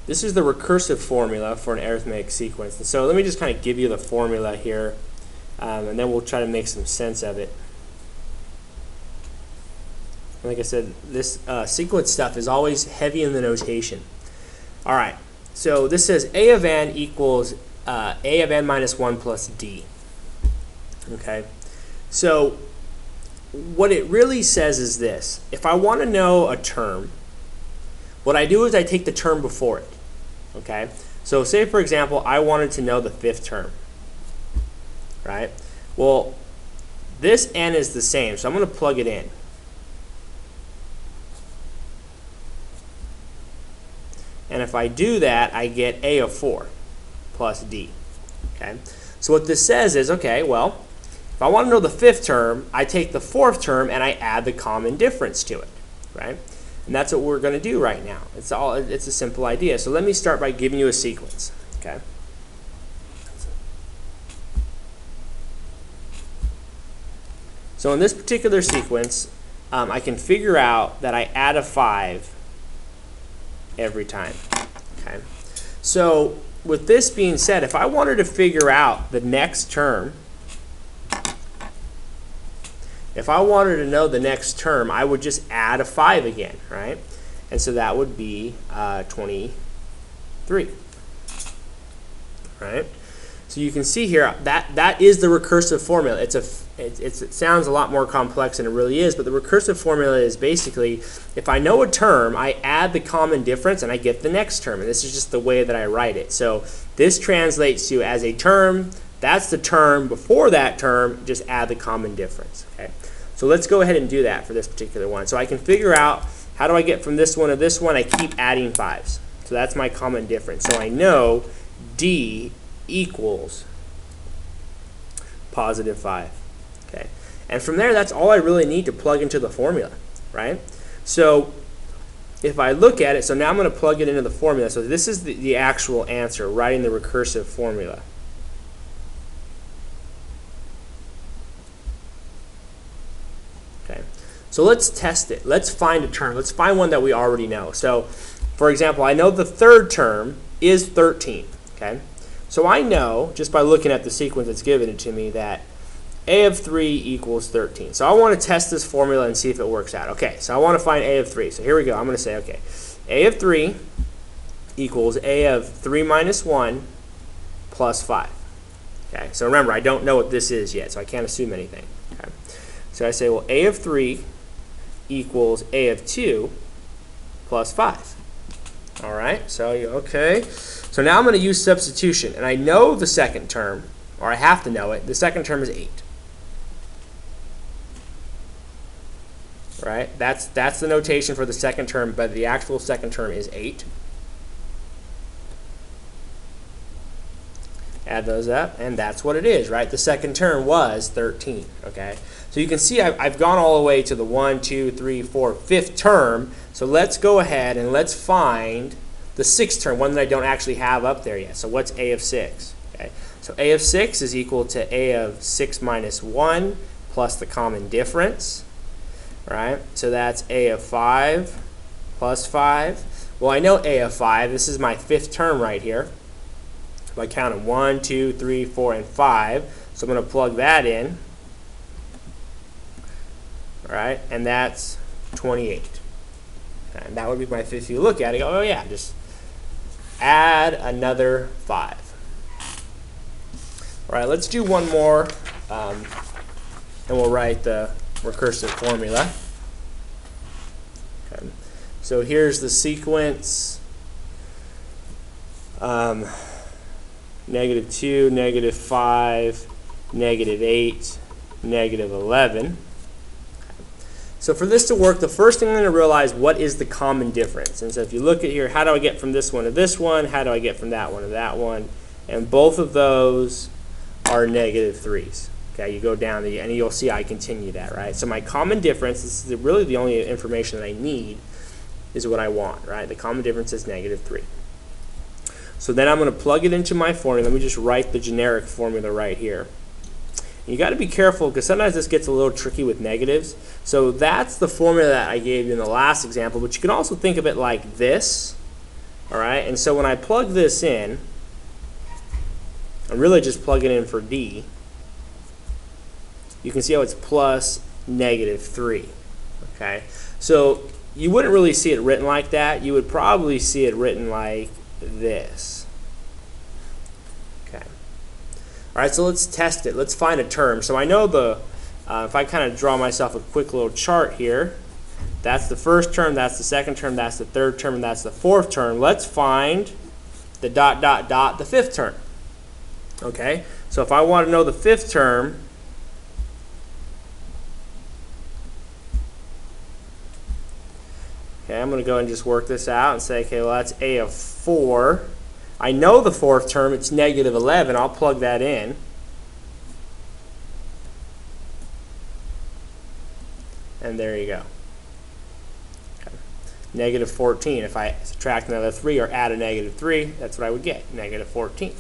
this is the recursive formula for an arithmetic sequence. And so let me just kind of give you the formula here, and then we'll try to make some sense of it. Like I said, this sequence stuff is always heavy in the notation. All right, so this says a of n equals a of n minus 1 plus d. Okay, so what it really says is this. If I want to know a term, what I do is I take the term before it. Okay, so say for example I wanted to know the fifth term, right? Well, this n is the same, so I'm going to plug it in. And if I do that, I get a of 4 plus d. Okay, so what this says is, okay, well, if I want to know the fifth term, I take the fourth term and I add the common difference to it, right? And that's what we're going to do right now. It's a simple idea. So let me start by giving you a sequence. Okay. So in this particular sequence, I can figure out that I add a 5 every time. Okay. So with this being said, if I wanted to figure out the next term, if I wanted to know the next term, I would just add a 5 again, right? And so that would be 23, right? So you can see here that is the recursive formula. It sounds a lot more complex than it really is, but the recursive formula is basically, if I know a term, I add the common difference and I get the next term. And this is just the way that I write it. So this translates to as a term, that's the term before that term, just add the common difference. Okay. So let's go ahead and do that for this particular one. So I can figure out, how do I get from this one to this one? I keep adding 5s. So that's my common difference. So I know d equals positive 5. Okay. And from there, that's all I really need to plug into the formula, right? So if I look at it, so now I'm going to plug it into the formula. So this is the actual answer, writing the recursive formula. Okay. So let's test it. Let's find a term. Let's find one that we already know. So for example, I know the third term is 13. Okay. So I know, just by looking at the sequence that's given to me, that a of 3 equals 13. So I want to test this formula and see if it works out. Okay, so I want to find a of 3. So here we go. I'm going to say, okay, a of 3 equals a of 3 minus 1 plus 5. Okay, so remember, I don't know what this is yet, so I can't assume anything. Okay. So I say, well, a of 3 equals a of 2 plus 5. All right, so okay. So now I'm going to use substitution, and I know the second term, or I have to know it. The second term is 8. Right? That's the notation for the second term, but the actual second term is 8. Add those up, and that's what it is, right? The second term was 13. Okay? So you can see I've gone all the way to the 1, 2, 3, 4, 5th term. So let's go ahead and let's find the 6th term, one that I don't actually have up there yet. So what's a of 6? Okay. So a of 6 is equal to a of 6 minus 1 plus the common difference. Right? So that's a of 5 plus 5. Well, I know a of 5. This is my 5th term right here. By counting 1, 2, 3, 4, and 5. So I'm going to plug that in. Right? And that's 28. And that would be my, if you look at it, go, oh yeah, just add another 5. All right, let's do one more, and we'll write the recursive formula. Okay. So here's the sequence. -2, -5, -8, -11. So for this to work, the first thing I'm going to realize, what is the common difference? And so if you look at here, how do I get from this one to this one? How do I get from that one to that one? And both of those are -3s. Okay, you go down and you'll see I continue that, right? So my common difference, this is really the only information that I need, is what I want, right? The common difference is -3. So then I'm going to plug it into my formula. Let me just write the generic formula right here. You got to be careful because sometimes this gets a little tricky with negatives. So that's the formula that I gave you in the last example, but you can also think of it like this, All right, and so when I plug this in, I'm really just plugging in for D. You can see how it's plus -3. Okay, so you wouldn't really see it written like that. You would probably see it written like this. Okay. All right, so let's test it. Let's find a term. So I know if I kind of draw myself a quick little chart here, that's the first term, that's the second term, that's the third term, and that's the fourth term. Let's find the ... the fifth term. Okay, so if I want to know the fifth term, okay, I'm going to go and just work this out and say, okay, well, that's a of 4. I know the fourth term, it's -11. I'll plug that in. And there you go. -14. If I subtract another 3 or add a -3, that's what I would get, -14.